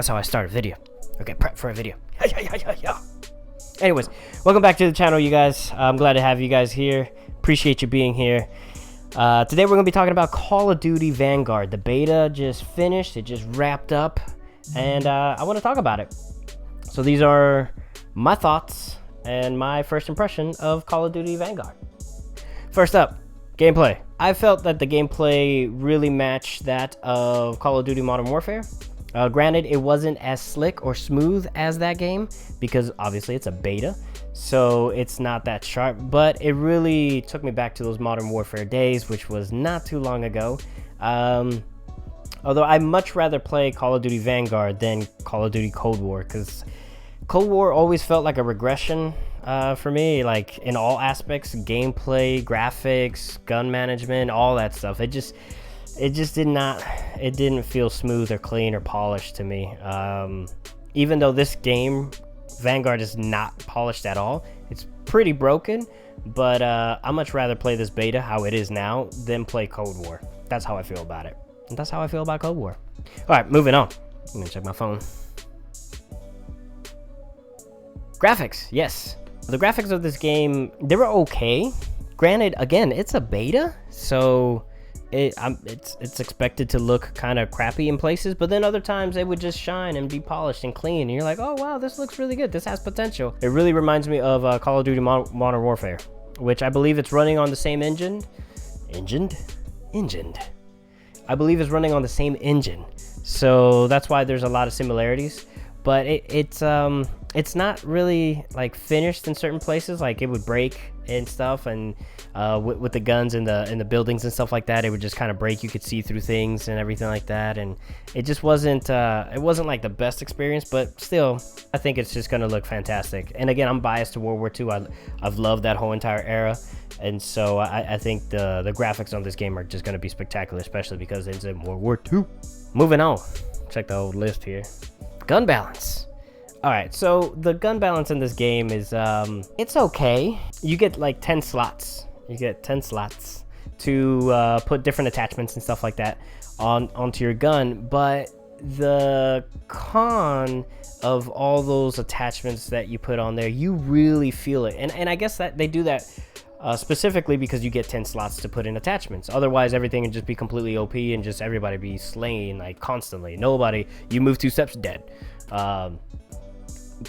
That's how I start a video. Okay, prep for a video. Anyways, welcome back to the channel, you guys. I'm glad to have you guys here. Appreciate you being here. Today we're going to be talking about Call of Duty Vanguard. The beta just finished. It just wrapped up. And I want to talk about it. So these are my thoughts and my first impression of Call of Duty Vanguard. First up, gameplay. I felt that the gameplay really matched that of Call of Duty Modern Warfare. Granted, it wasn't as slick or smooth as that game because obviously it's a beta, so it's not that sharp, but it really took me back to those Modern Warfare days, which was not too long ago. Although I much rather play Call of Duty Vanguard than Call of Duty Cold War, because Cold War always felt like a regression for me, like in all aspects: gameplay, graphics, gun management, all that stuff. It just didn't feel smooth or clean or polished to me. Even though this game Vanguard is not polished at all, it's pretty broken, but I much rather play this beta how it is now than play Cold War. That's how I feel about it, and that's how I feel about Cold War. All right, moving on. I'm gonna check my phone. Graphics, yes, the graphics of this game, they were okay. Granted, again, it's a beta, so it's expected to look kind of crappy in places, but then other times it would just shine and be polished and clean, and you're like, oh wow, this looks really good, this has potential. It really reminds me of Call of Duty Modern Warfare, which I believe it's running on the same engine. I believe it's running on the same engine, so that's why there's a lot of similarities, but it's not really like finished in certain places. Like it would break and stuff, and with the guns in the buildings and stuff like that, it would just kind of break. You could see through things and everything like that, and it just wasn't like the best experience, but still I think it's just gonna look fantastic. And again, I'm biased to World War II. I've loved that whole entire era, and so I think the graphics on this game are just gonna be spectacular, especially because it's in World War II. Moving on, check the old list here. Gun balance. All right, so the gun balance in this game is it's okay. You get like 10 slots. You get 10 slots to put different attachments and stuff like that onto your gun, but the con of all those attachments that you put on there, you really feel it. And I guess that they do that specifically because you get 10 slots to put in attachments. Otherwise, everything would just be completely OP and just everybody be slain like constantly. Nobody, you move 2 steps, dead.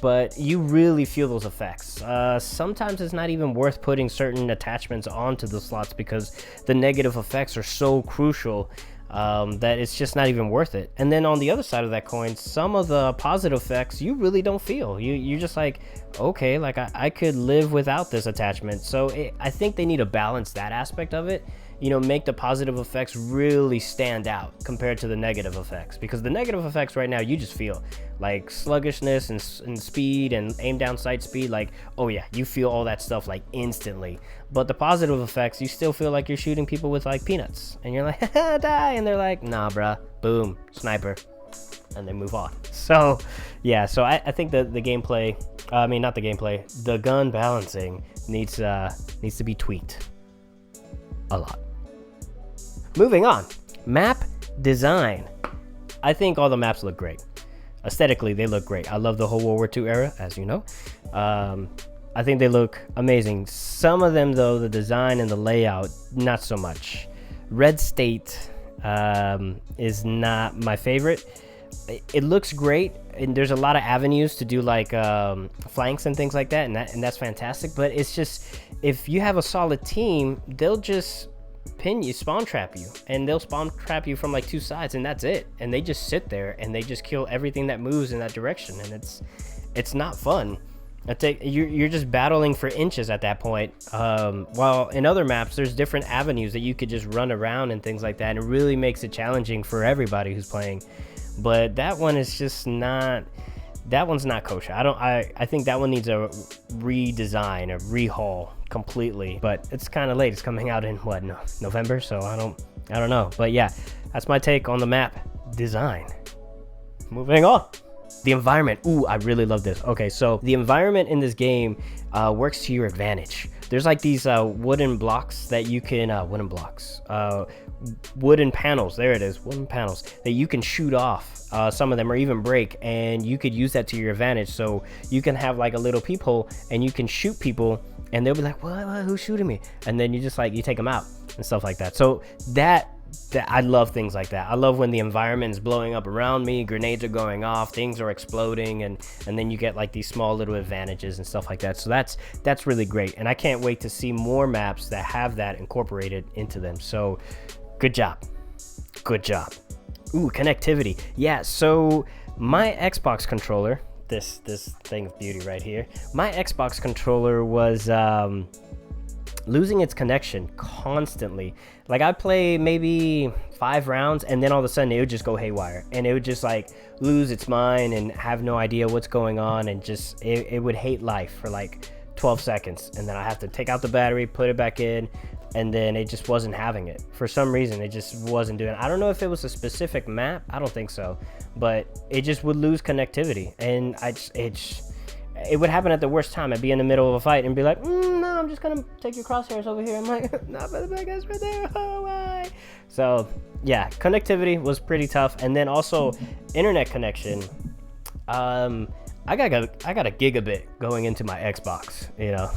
But you really feel those effects. Sometimes it's not even worth putting certain attachments onto the slots because the negative effects are so crucial that it's just not even worth it. And then on the other side of that coin, some of the positive effects you really don't feel. You're just like, okay, like I could live without this attachment. So I think they need to balance that aspect of it, you know, make the positive effects really stand out compared to the negative effects, because the negative effects right now, you just feel like sluggishness and speed and aim down sight speed, like, oh yeah, you feel all that stuff like instantly. But the positive effects, you still feel like you're shooting people with like peanuts, and you're like, die, and they're like, nah bruh, boom, sniper, and they move on. So yeah, so I think that the gameplay, I mean not the gameplay, the gun balancing needs to be tweaked a lot. Moving on, map design. I think all the maps look great. Aesthetically, they look great. I love the whole World War II era, as you know. I think they look amazing. Some of them, though, the design and the layout, not so much. Red State is not my favorite. It looks great, and there's a lot of avenues to do like flanks and things like that, and that's fantastic. But it's just, if you have a solid team, they'll just pin you, spawn trap you, and they'll spawn trap you from like 2 sides, and that's it. And they just sit there and they just kill everything that moves in that direction, and it's not fun. You're just battling for inches at that point. While in other maps, there's different avenues that you could just run around and things like that, and it really makes it challenging for everybody who's playing. But that one is just not. That one's not kosher. I think that one needs a redesign, a rehaul completely. But it's kind of late. It's coming out in what, November? So I don't know. But yeah, that's my take on the map design. Moving on. The environment, ooh, I really love this. Okay, so the environment in this game works to your advantage. There's like these wooden blocks that you can, wooden panels, there it is, wooden panels that you can shoot off. Some of them, or even break, and you could use that to your advantage. So you can have like a little peephole and you can shoot people and they'll be like, what, who's shooting me? And then you just like, you take them out and stuff like that. So that I love things like that. I love when the environment is blowing up around me, grenades are going off, things are exploding, and then you get like these small little advantages and stuff like that. So that's really great, and I can't wait to see more maps that have that incorporated into them. So good job. Ooh, connectivity. Yeah, so my Xbox controller, this thing of beauty right here, my Xbox controller was losing its connection constantly. Like I play maybe 5 rounds and then all of a sudden it would just go haywire and it would just like lose its mind and have no idea what's going on, and just it would hate life for like 12 seconds, and then I have to take out the battery, put it back in, and then it just wasn't having it. For some reason, it just wasn't doing it. I don't know if it was a specific map, I don't think so, but it just would lose connectivity, and it would happen at the worst time. I'd be in the middle of a fight and be like, no, I'm just gonna take your crosshairs over here. I'm like, not by the bad guys right there. Oh, why? So yeah, connectivity was pretty tough. And then also internet connection. I got a gigabit going into my Xbox, you know,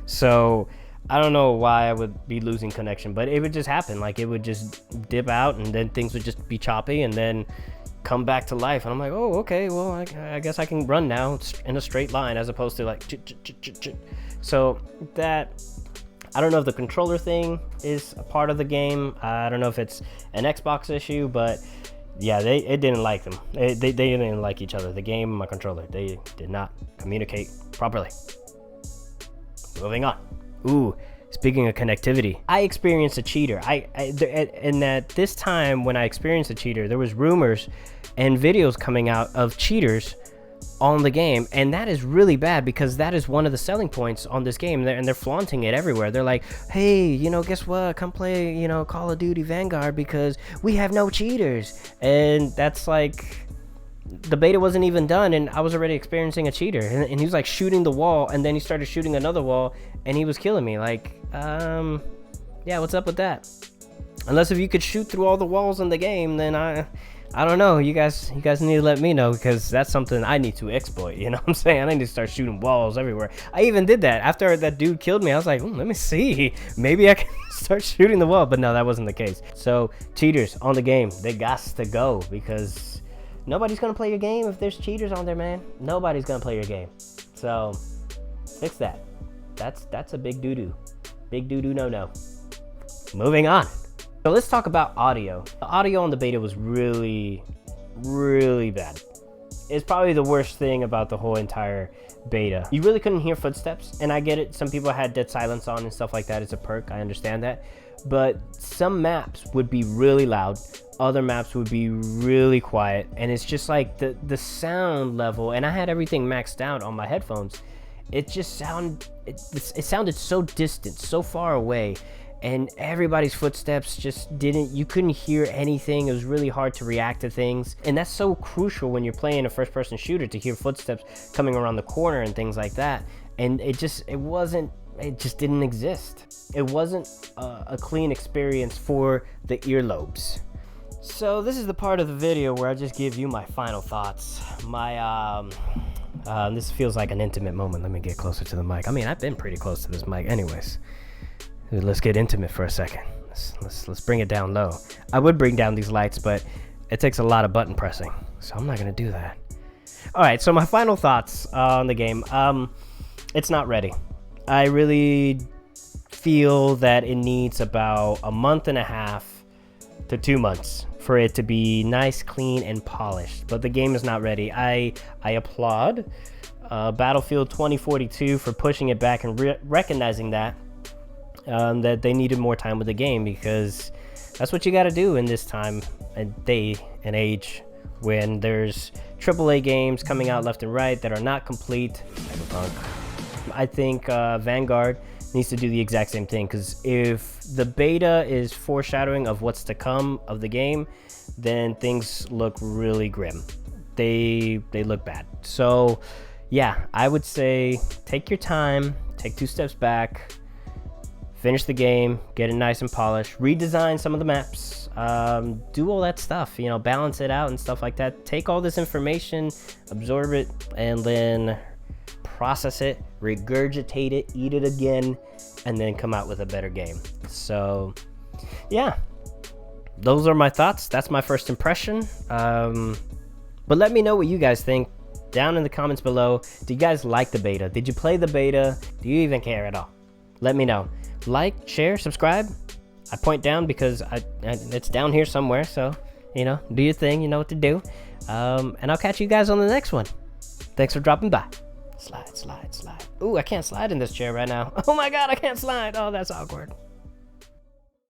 so I don't know why I would be losing connection, but it would just happen. Like it would just dip out and then things would just be choppy and then come back to life, and I'm like, oh, okay, well, I guess I can run now in a straight line as opposed to like so that, I don't know if the controller thing is a part of the game. I don't know if it's an Xbox issue, but yeah, it didn't like them. They didn't like each other. The game and my controller, they did not communicate properly. Moving on. Ooh, speaking of connectivity, I experienced a cheater. And at this time when I experienced a cheater, there was rumors and videos coming out of cheaters on the game, and that is really bad because that is one of the selling points on this game, and they're flaunting it everywhere. They're like, hey, you know, guess what, come play, you know, Call of Duty Vanguard because we have no cheaters. And that's like, the beta wasn't even done and I was already experiencing a cheater, and he was like shooting the wall, and then he started shooting another wall and he was killing me. Like, yeah, what's up with that? Unless if you could shoot through all the walls in the game, then I don't know. You guys need to let me know, because that's something I need to exploit. You know what I'm saying? I need to start shooting walls everywhere. I even did that after that dude killed me. I was like, let me see, maybe I can start shooting the wall. But no, that wasn't the case. So cheaters on the game, they got to go, because nobody's gonna play your game if there's cheaters on there, man. Nobody's gonna play your game. So fix that. That's a big doo-doo. Big doo-doo no. Moving on. So let's talk about audio. The audio on the beta was really, really bad. It's probably the worst thing about the whole entire beta. You really couldn't hear footsteps, and I get it. Some people had dead silence on and stuff like that. It's a perk, I understand that. But some maps would be really loud, other maps would be really quiet, and it's just like the sound level, and I had everything maxed out on my headphones. It just it sounded so distant, so far away, and everybody's footsteps just you couldn't hear anything. It was really hard to react to things, and that's so crucial when you're playing a first-person shooter, to hear footsteps coming around the corner and things like that. And it just didn't exist. It wasn't a clean experience for the earlobes. So this is the part of the video where I just give you my final thoughts. This feels like an intimate moment. Let me get closer to the mic. I mean, I've been pretty close to this mic anyways. Let's get intimate for a second. Let's bring it down low. I would bring down these lights, but it takes a lot of button pressing, so I'm not gonna do that. All right, so my final thoughts on the game. It's not ready. I really feel that it needs about a month and a half to 2 months for it to be nice, clean, and polished. But the game is not ready. I applaud Battlefield 2042 for pushing it back and recognizing that they needed more time with the game, because that's what you got to do in this time and day and age when there's AAA games coming out left and right that are not complete. Cyberpunk. I think Vanguard needs to do the exact same thing, because if the beta is foreshadowing of what's to come of the game, then things look really grim. they look bad. So yeah, I would say take your time, take 2 steps back, finish the game, get it nice and polished, redesign some of the maps, do all that stuff, you know, balance it out and stuff like that. Take all this information, absorb it, and then process it, regurgitate it, eat it again, and then come out with a better game. So yeah, those are my thoughts. That's my first impression. But let me know what you guys think down in the comments below. Do you guys like the beta? Did you play the beta? Do you even care at all? Let me know. Like, share, subscribe. I point down because it's down here somewhere, so you know, do your thing, you know what to do. And I'll catch you guys on the next one. Thanks for dropping by. Slide, slide, slide. Ooh, I can't slide in this chair right now. Oh my god, I can't slide. Oh, that's awkward.